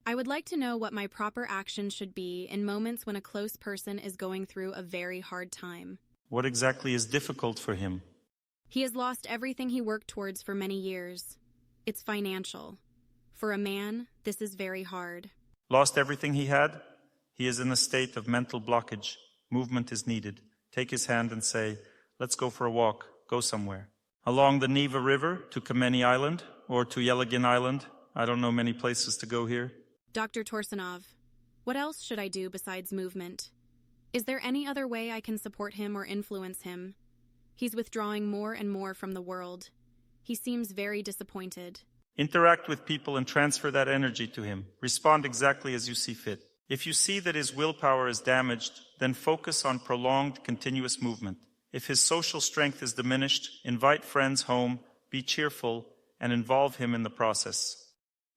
I would like to know what my proper action should be in moments when a close person is going through a very hard time. What exactly is difficult for him? He has lost everything he worked towards for many years. It's financial. For a man, this is very hard. Lost everything he had? He is in a state of mental blockage. Movement is needed. Take his hand and say, let's go for a walk. Go somewhere. Along the Neva River to Kameni Island or to Yelagin Island. I don't know many places to go here. Dr. Torsunov, what else should I do besides movement? Is there any other way I can support him or influence him? He's withdrawing more and more from the world. He seems very disappointed. Interact with people and transfer that energy to him. Respond exactly as you see fit. If you see that his willpower is damaged, then focus on prolonged, continuous movement. If his social strength is diminished, invite friends home, be cheerful, and involve him in the process.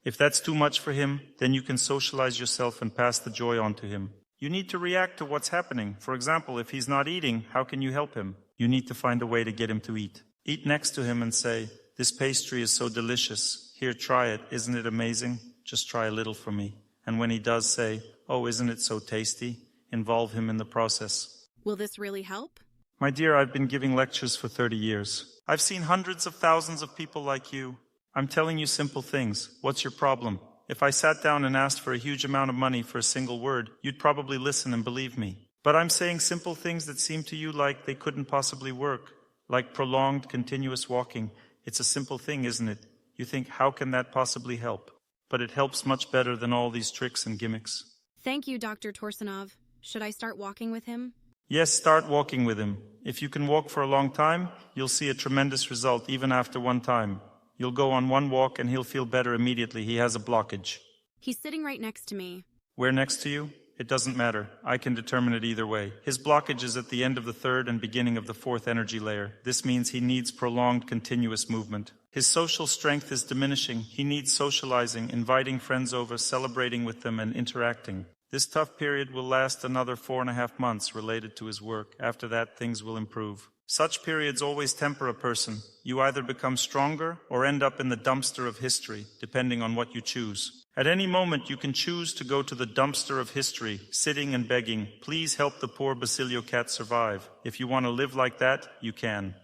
If that's too much for him, then you can socialize yourself and pass the joy on to him. You need to react to what's happening. For example, if he's not eating, how can you help him? You need to find a way to get him to eat. Eat next to him and say, this pastry is so delicious. Here, try it. Isn't it amazing? Just try a little for me. And when he does say, oh, isn't it so tasty? Involve him in the process. Will this really help? My dear, I've been giving lectures for 30 years. I've seen hundreds of thousands of people like you. I'm telling you simple things. What's your problem? If I sat down and asked for a huge amount of money for a single word, you'd probably listen and believe me. But I'm saying simple things that seem to you like they couldn't possibly work, like prolonged, continuous walking. It's a simple thing, isn't it? You think, how can that possibly help? But it helps much better than all these tricks and gimmicks. Thank you, Dr. Torsunov. Should I start walking with him? Yes, start walking with him. If you can walk for a long time, you'll see a tremendous result even after one time. You'll go on one walk and he'll feel better immediately. He has a blockage. He's sitting right next to me. Where next to you? It doesn't matter. I can determine it either way. His blockage is at the end of the third and beginning of the fourth energy layer. This means he needs prolonged, continuous movement. His social strength is diminishing. He needs socializing, inviting friends over, celebrating with them, and interacting. This tough period will last another 4.5 months related to his work. After that, things will improve. Such periods always temper a person. You either become stronger or end up in the dumpster of history, depending on what you choose. At any moment, you can choose to go to the dumpster of history, sitting and begging, please help the poor Basilio cat survive. If you want to live like that, you can.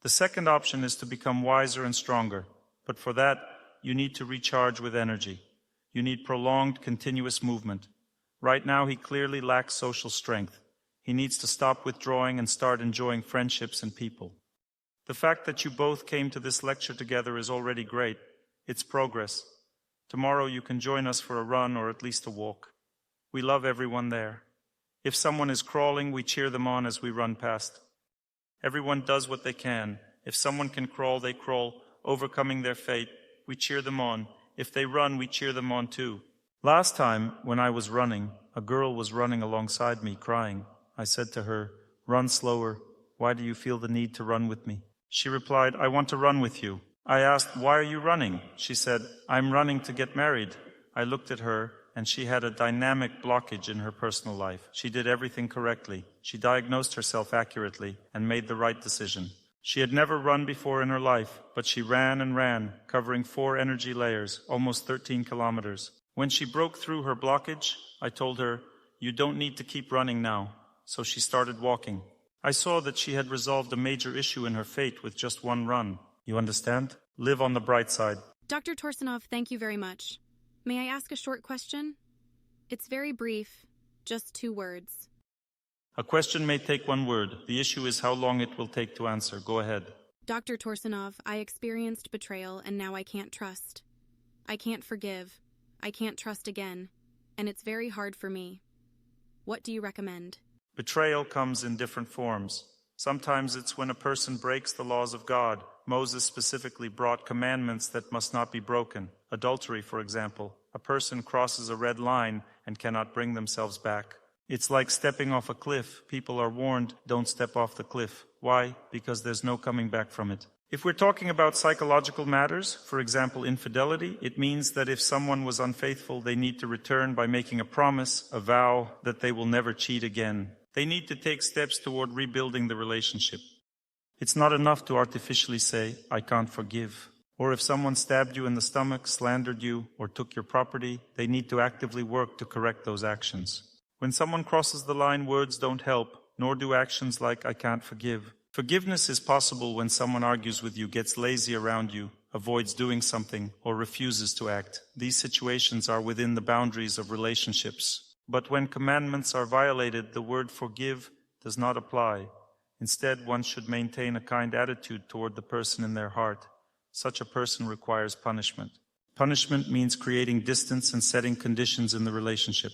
The second option is to become wiser and stronger. But for that, you need to recharge with energy. You need prolonged, continuous movement. Right now, he clearly lacks social strength. He needs to stop withdrawing and start enjoying friendships and people. The fact that you both came to this lecture together is already great. It's progress. Tomorrow you can join us for a run or at least a walk. We love everyone there. If someone is crawling, we cheer them on as we run past. Everyone does what they can. If someone can crawl, they crawl, overcoming their fate. We cheer them on. If they run, we cheer them on too. Last time, when I was running, a girl was running alongside me, crying. I said to her, run slower. Why do you feel the need to run with me? She replied, I want to run with you. I asked, why are you running? She said, I'm running to get married. I looked at her, and she had a dynamic blockage in her personal life. She did everything correctly. She diagnosed herself accurately and made the right decision. She had never run before in her life, but she ran and ran, covering 4 energy layers, almost 13 kilometers. When she broke through her blockage, I told her, you don't need to keep running now. So she started walking. I saw that she had resolved a major issue in her fate with just one run. You understand? Live on the bright side. Dr. Torsunov, thank you very much. May I ask a short question? It's very brief, just 2 words. A question may take 1 word. The issue is how long it will take to answer. Go ahead. Dr. Torsunov, I experienced betrayal and now I can't trust. I can't forgive. I can't trust again. And it's very hard for me. What do you recommend? Betrayal comes in different forms. Sometimes it's when a person breaks the laws of God. Moses specifically brought commandments that must not be broken. Adultery, for example. A person crosses a red line and cannot bring themselves back. It's like stepping off a cliff. People are warned, don't step off the cliff. Why? Because there's no coming back from it. If we're talking about psychological matters, for example, infidelity, it means that if someone was unfaithful, they need to return by making a promise, a vow, that they will never cheat again. They need to take steps toward rebuilding the relationship. It's not enough to artificially say, I can't forgive. Or if someone stabbed you in the stomach, slandered you, or took your property, they need to actively work to correct those actions. When someone crosses the line, words don't help, nor do actions like "I can't forgive." Forgiveness is possible when someone argues with you, gets lazy around you, avoids doing something, or refuses to act. These situations are within the boundaries of relationships. But when commandments are violated, the word forgive does not apply. Instead, one should maintain a kind attitude toward the person in their heart. Such a person requires punishment. Punishment means creating distance and setting conditions in the relationship.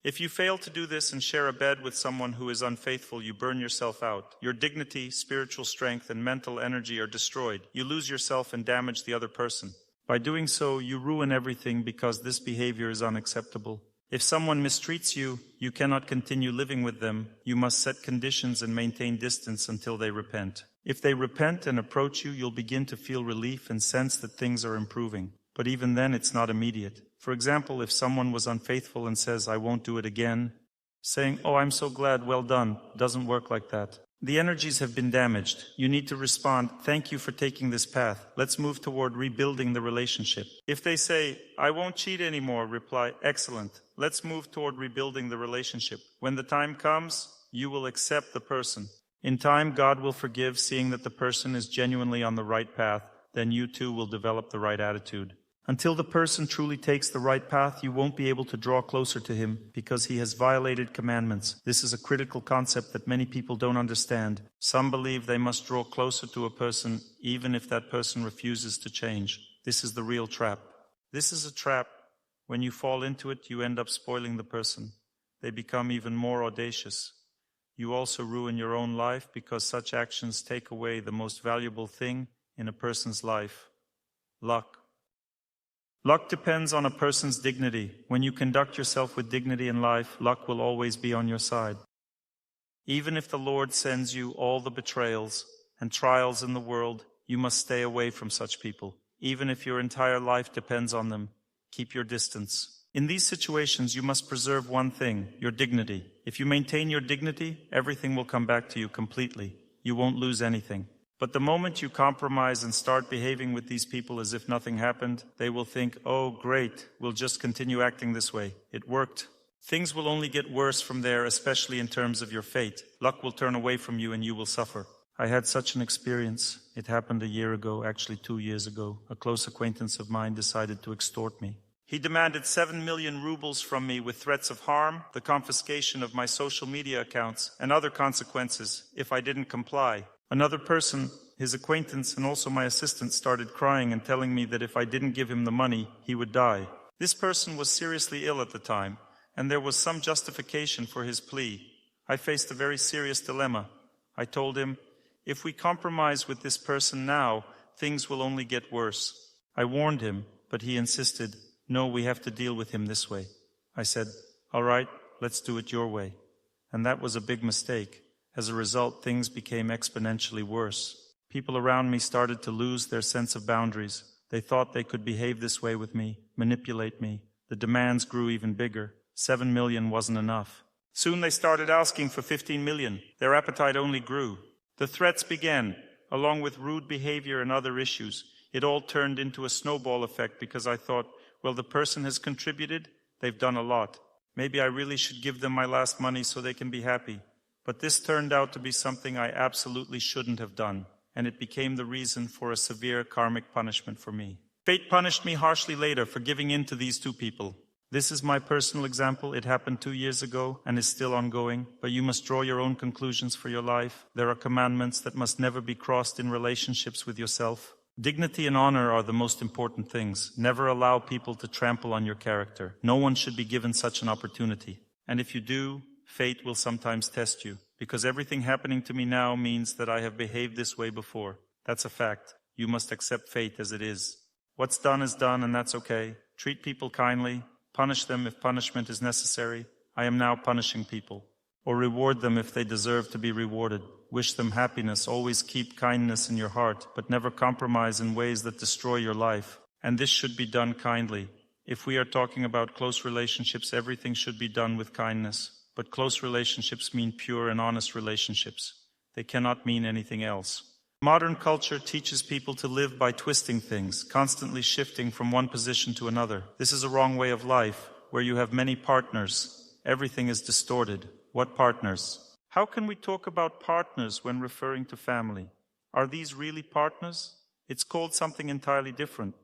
If you fail to do this and share a bed with someone who is unfaithful, you burn yourself out. Your dignity, spiritual strength, and mental energy are destroyed. You lose yourself and damage the other person. By doing so, you ruin everything because this behavior is unacceptable. If someone mistreats you, you cannot continue living with them. You must set conditions and maintain distance until they repent. If they repent and approach you, you'll begin to feel relief and sense that things are improving. But even then, it's not immediate. For example, if someone was unfaithful and says, "I won't do it again," saying, "Oh, I'm so glad, well done," doesn't work like that. The energies have been damaged. You need to respond, "Thank you for taking this path. Let's move toward rebuilding the relationship." If they say, "I won't cheat anymore," reply, "Excellent. Let's move toward rebuilding the relationship." When the time comes, you will accept the person. In time, God will forgive, seeing that the person is genuinely on the right path. Then you too will develop the right attitude. Until the person truly takes the right path, you won't be able to draw closer to him because he has violated commandments. This is a critical concept that many people don't understand. Some believe they must draw closer to a person even if that person refuses to change. This is the real trap. This is a trap. When you fall into it, you end up spoiling the person. They become even more audacious. You also ruin your own life because such actions take away the most valuable thing in a person's life: luck. Luck depends on a person's dignity. When you conduct yourself with dignity in life, luck will always be on your side. Even if the Lord sends you all the betrayals and trials in the world, you must stay away from such people. Even if your entire life depends on them, keep your distance. In these situations, you must preserve one thing: your dignity. If you maintain your dignity, everything will come back to you completely. You won't lose anything. But the moment you compromise and start behaving with these people as if nothing happened, they will think, "Oh, great, we'll just continue acting this way. It worked." Things will only get worse from there, especially in terms of your fate. Luck will turn away from you and you will suffer. I had such an experience. It happened a year ago, actually 2 years ago. A close acquaintance of mine decided to extort me. He demanded 7 million rubles from me with threats of harm, the confiscation of my social media accounts, and other consequences if I didn't comply. Another person, his acquaintance and also my assistant, started crying and telling me that if I didn't give him the money, he would die. This person was seriously ill at the time, and there was some justification for his plea. I faced a very serious dilemma. I told him, "If we compromise with this person now, things will only get worse." I warned him, but he insisted, "No, we have to deal with him this way." I said, "All right, let's do it your way." And that was a big mistake. As a result, things became exponentially worse. People around me started to lose their sense of boundaries. They thought they could behave this way with me, manipulate me. The demands grew even bigger. 7 million wasn't enough. Soon they started asking for 15 million. Their appetite only grew. The threats began, along with rude behavior and other issues. It all turned into a snowball effect because I thought, well, the person has contributed, they've done a lot. Maybe I really should give them my last money so they can be happy. But this turned out to be something I absolutely shouldn't have done, and it became the reason for a severe karmic punishment for me. Fate punished me harshly later for giving in to these two people. This is my personal example. It happened 2 years ago and is still ongoing, but you must draw your own conclusions for your life. There are commandments that must never be crossed in relationships with yourself. Dignity and honor are the most important things. Never allow people to trample on your character. No one should be given such an opportunity. And if you do, fate will sometimes test you, because everything happening to me now means that I have behaved this way before. That's a fact. You must accept fate as it is. What's done is done, and that's okay. Treat people kindly. Punish them if punishment is necessary. I am now punishing people. Or reward them if they deserve to be rewarded. Wish them happiness. Always keep kindness in your heart, but never compromise in ways that destroy your life. And this should be done kindly. If we are talking about close relationships, everything should be done with kindness. But close relationships mean pure and honest relationships. They cannot mean anything else. Modern culture teaches people to live by twisting things, constantly shifting from one position to another. This is a wrong way of life, where you have many partners. Everything is distorted. What partners? How can we talk about partners when referring to family? Are these really partners? It's called something entirely different.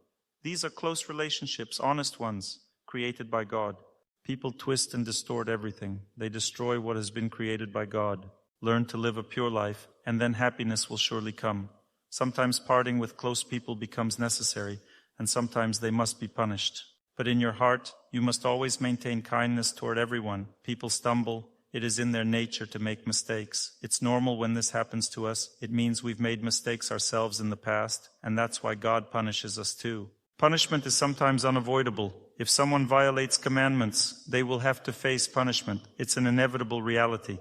These are close relationships, honest ones, created by God. People twist and distort everything. They destroy what has been created by God. Learn to live a pure life, and then happiness will surely come. Sometimes parting with close people becomes necessary, and sometimes they must be punished. But in your heart, you must always maintain kindness toward everyone. People stumble. It is in their nature to make mistakes. It's normal when this happens to us. It means we've made mistakes ourselves in the past, and that's why God punishes us too. Punishment is sometimes unavoidable. If someone violates commandments, they will have to face punishment. It's an inevitable reality.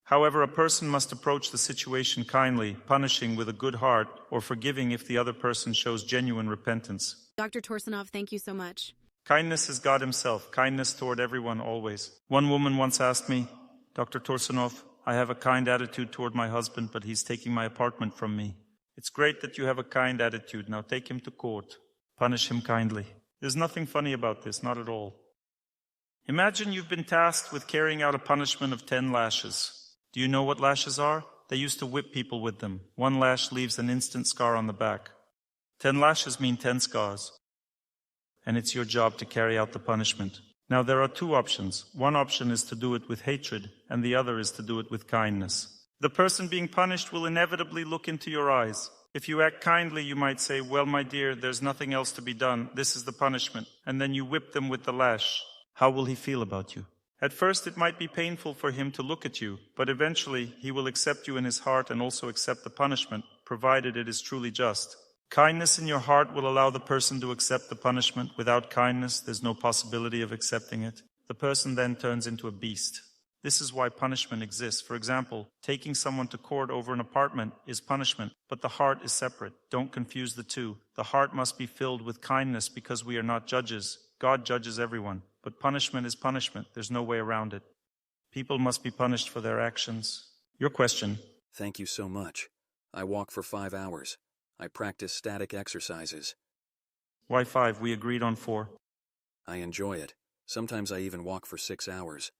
However, a person must approach the situation kindly, punishing with a good heart, or forgiving if the other person shows genuine repentance. Dr. Torsunov, thank you so much. Kindness is God Himself, kindness toward everyone always. One woman once asked me, Dr. Torsunov, I have a kind attitude toward my husband, but he's taking my apartment from me. It's great that you have a kind attitude. Now take him to court. Punish him kindly. There's nothing funny about this, not at all. Imagine you've been tasked with carrying out a punishment of 10 lashes. Do you know what lashes are? They used to whip people with them. 1 lash leaves an instant scar on the back. 10 lashes mean 10 scars. And it's your job to carry out the punishment. Now there are 2 options. One option is to do it with hatred, and the other is to do it with kindness. The person being punished will inevitably look into your eyes. If you act kindly, you might say, well, my dear, there's nothing else to be done. This is the punishment. And then you whip them with the lash. How will he feel about you? At first, it might be painful for him to look at you, but eventually he will accept you in his heart and also accept the punishment, provided it is truly just. Kindness in your heart will allow the person to accept the punishment. Without kindness, there's no possibility of accepting it. The person then turns into a beast. This is why punishment exists. For example, taking someone to court over an apartment is punishment, but the heart is separate. Don't confuse the two. The heart must be filled with kindness because we are not judges. God judges everyone. But punishment is punishment. There's no way around it. People must be punished for their actions. Your question. Thank you so much. I walk for 5 hours. I practice static exercises. Why 5? We agreed on 4. I enjoy it. Sometimes I even walk for 6 hours.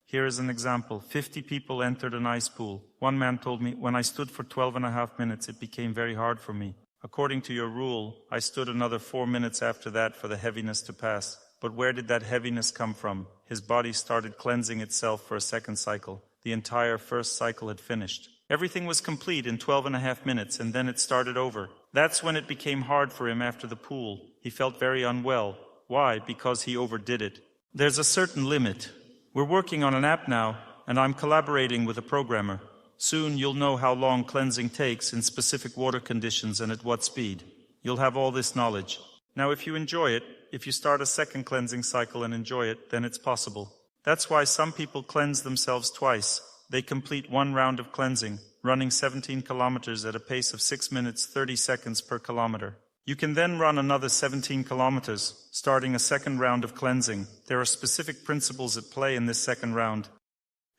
Here is an example. 50 people entered an ice pool. One man told me, when I stood for 12.5 minutes, it became very hard for me. According to your rule, I stood another 4 minutes after that for the heaviness to pass. But where did that heaviness come from? His body started cleansing itself for a second cycle. The entire first cycle had finished. Everything was complete in 12.5 minutes, and then it started over. That's when it became hard for him after the pool. He felt very unwell. Why? Because he overdid it. There's a certain limit. We're working on an app now, and I'm collaborating with a programmer. Soon you'll know how long cleansing takes in specific water conditions and at what speed. You'll have all this knowledge. Now, if you enjoy it, if you start a second cleansing cycle and enjoy it, then it's possible. That's why some people cleanse themselves twice. They complete 1 round of cleansing, running 17 kilometers at a pace of 6 minutes 30 seconds per kilometer. You can then run another 17 kilometers, starting a second round of cleansing. There are specific principles at play in this second round.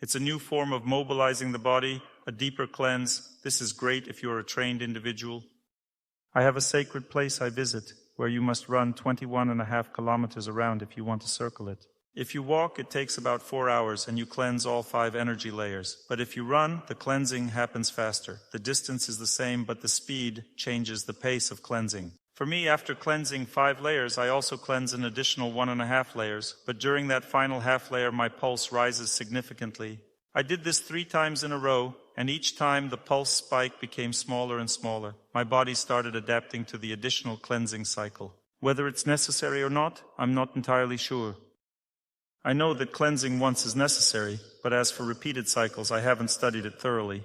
It's a new form of mobilizing the body, a deeper cleanse. This is great if you're a trained individual. I have a sacred place I visit, where you must run 21.5 kilometers around if you want to circle it. If you walk, it takes about 4 hours and you cleanse all 5 energy layers. But if you run, the cleansing happens faster. The distance is the same, but the speed changes the pace of cleansing. For me, after cleansing 5 layers, I also cleanse an additional 1.5 layers. But during that final half layer, my pulse rises significantly. I did this 3 times in a row, and each time the pulse spike became smaller and smaller. My body started adapting to the additional cleansing cycle. Whether it's necessary or not, I'm not entirely sure. I know that cleansing once is necessary, but as for repeated cycles, I haven't studied it thoroughly.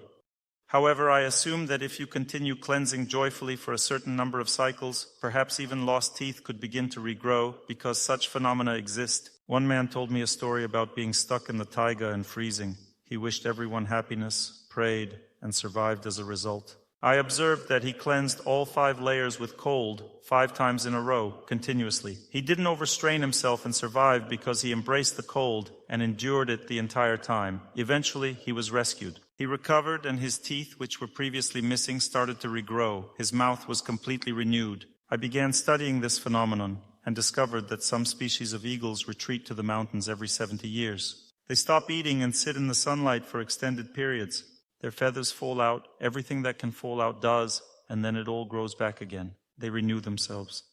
However, I assume that if you continue cleansing joyfully for a certain number of cycles, perhaps even lost teeth could begin to regrow, because such phenomena exist. One man told me a story about being stuck in the taiga and freezing. He wished everyone happiness, prayed, and survived as a result. I observed that he cleansed all 5 layers with cold 5 times in a row, continuously. He didn't overstrain himself and survive because he embraced the cold and endured it the entire time. Eventually, he was rescued. He recovered and his teeth, which were previously missing, started to regrow. His mouth was completely renewed. I began studying this phenomenon and discovered that some species of eagles retreat to the mountains every 70 years. They stop eating and sit in the sunlight for extended periods. Their feathers fall out, everything that can fall out does, and then it all grows back again. They renew themselves.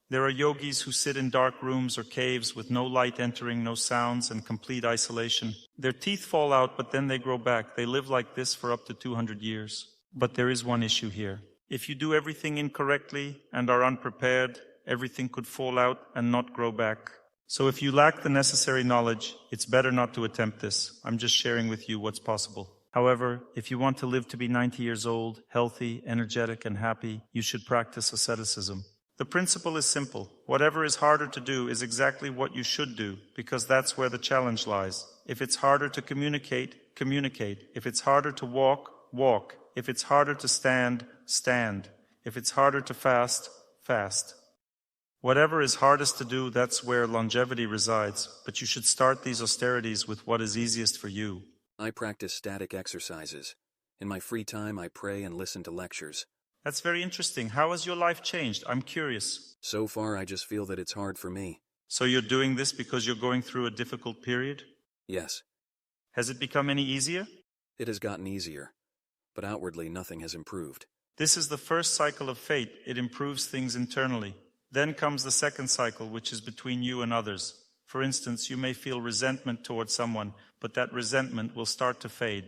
There are yogis who sit in dark rooms or caves with no light entering, no sounds, and complete isolation. Their teeth fall out, but then they grow back. They live like this for up to 200 years. But there is one issue here. If you do everything incorrectly and are unprepared, everything could fall out and not grow back. So if you lack the necessary knowledge, it's better not to attempt this. I'm just sharing with you what's possible. However, if you want to live to be 90 years old, healthy, energetic, and happy, you should practice asceticism. The principle is simple. Whatever is harder to do is exactly what you should do, because that's where the challenge lies. If it's harder to communicate, communicate. If it's harder to walk, walk. If it's harder to stand, stand. If it's harder to fast, fast. Whatever is hardest to do, that's where longevity resides. But you should start these austerities with what is easiest for you. I practice static exercises. In my free time, I pray and listen to lectures. That's very interesting. How has your life changed? I'm curious. So far, I just feel that it's hard for me. So you're doing this because you're going through a difficult period? Yes. Has it become any easier? It has gotten easier, but outwardly nothing has improved. This is the first cycle of fate. It improves things internally. Then comes the second cycle, which is between you and others. For instance, you may feel resentment towards someone, but that resentment will start to fade.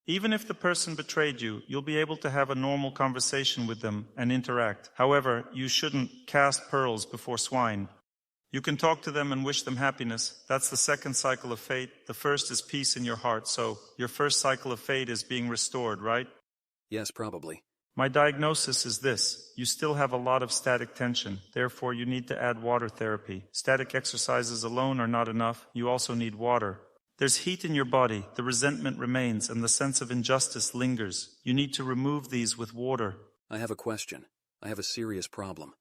Even if the person betrayed you, you'll be able to have a normal conversation with them and interact. However, you shouldn't cast pearls before swine. You can talk to them and wish them happiness. That's the second cycle of fate. The first is peace in your heart. So, your first cycle of fate is being restored, right? Yes, probably. My diagnosis is this. You still have a lot of static tension. Therefore, you need to add water therapy. Static exercises alone are not enough. You also need water. There's heat in your body. The resentment remains, and the sense of injustice lingers. You need to remove these with water. I have a question. I have a serious problem.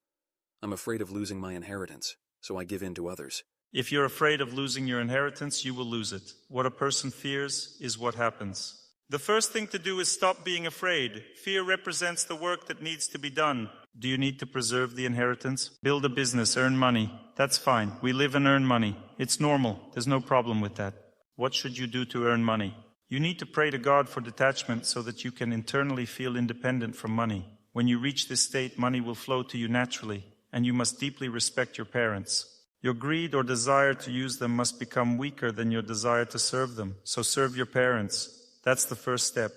I'm afraid of losing my inheritance, so I give in to others. If you're afraid of losing your inheritance, you will lose it. What a person fears is what happens. The first thing to do is stop being afraid. Fear represents the work that needs to be done. Do you need to preserve the inheritance? Build a business, earn money. That's fine. We live and earn money. It's normal. There's no problem with that. What should you do to earn money? You need to pray to God for detachment so that you can internally feel independent from money. When you reach this state, money will flow to you naturally, and you must deeply respect your parents. Your greed or desire to use them must become weaker than your desire to serve them. So serve your parents. That's the first step.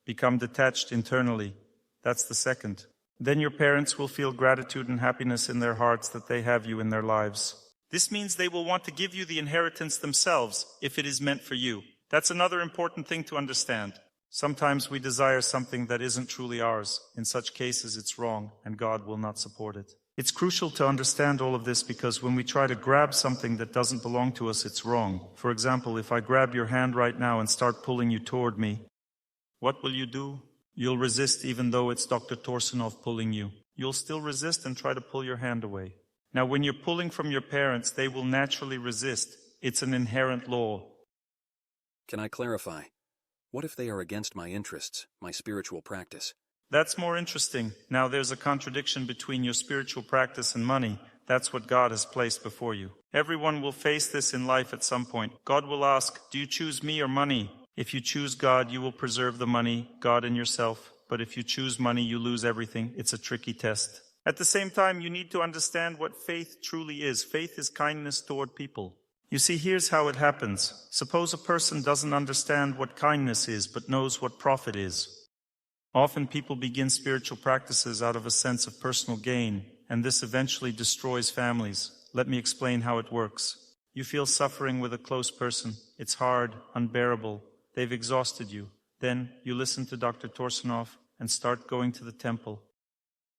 Become detached internally. That's the second. Then your parents will feel gratitude and happiness in their hearts that they have you in their lives. This means they will want to give you the inheritance themselves if it is meant for you. That's another important thing to understand. Sometimes we desire something that isn't truly ours. In such cases, it's wrong, and God will not support it. It's crucial to understand all of this because when we try to grab something that doesn't belong to us, it's wrong. For example, if I grab your hand right now and start pulling you toward me, what will you do? You'll resist even though it's Dr. Torsunov pulling you. You'll still resist and try to pull your hand away. Now, when you're pulling from your parents, they will naturally resist. It's an inherent law. Can I clarify? What if they are against my interests, my spiritual practice? That's more interesting. Now there's a contradiction between your spiritual practice and money. That's what God has placed before you. Everyone will face this in life at some point. God will ask, do you choose me or money? If you choose God, you will preserve the money, God and yourself. But if you choose money, you lose everything. It's a tricky test. At the same time, you need to understand what faith truly is. Faith is kindness toward people. You see, here's how it happens. Suppose a person doesn't understand what kindness is, but knows what profit is. Often people begin spiritual practices out of a sense of personal gain, and this eventually destroys families. Let me explain how it works. You feel suffering with a close person. It's hard, unbearable. They've exhausted you. Then you listen to Dr. Torsunov and start going to the temple.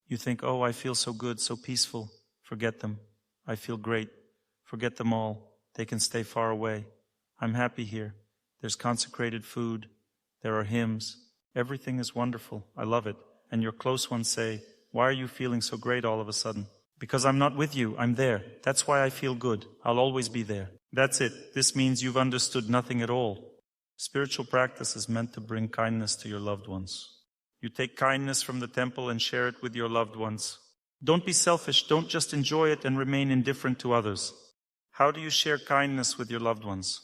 You think, oh, I feel so good, so peaceful. Forget them. I feel great. Forget them all. They can stay far away. I'm happy here. There's consecrated food. There are hymns. Everything is wonderful. I love it. And your close ones say, why are you feeling so great all of a sudden? Because I'm not with you. I'm there. That's why I feel good. I'll always be there. That's it. This means you've understood nothing at all. Spiritual practice is meant to bring kindness to your loved ones. You take kindness from the temple and share it with your loved ones. Don't be selfish. Don't just enjoy it and remain indifferent to others. How do you share kindness with your loved ones?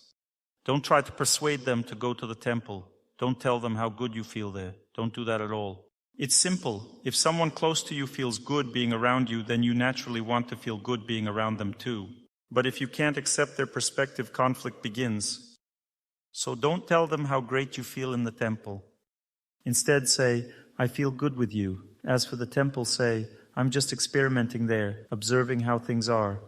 Don't try to persuade them to go to the temple. Don't tell them how good you feel there. Don't do that at all. It's simple. If someone close to you feels good being around you, then you naturally want to feel good being around them too. But if you can't accept their perspective, conflict begins. So don't tell them how great you feel in the temple. Instead say, I feel good with you. As for the temple, say, I'm just experimenting there, observing how things are.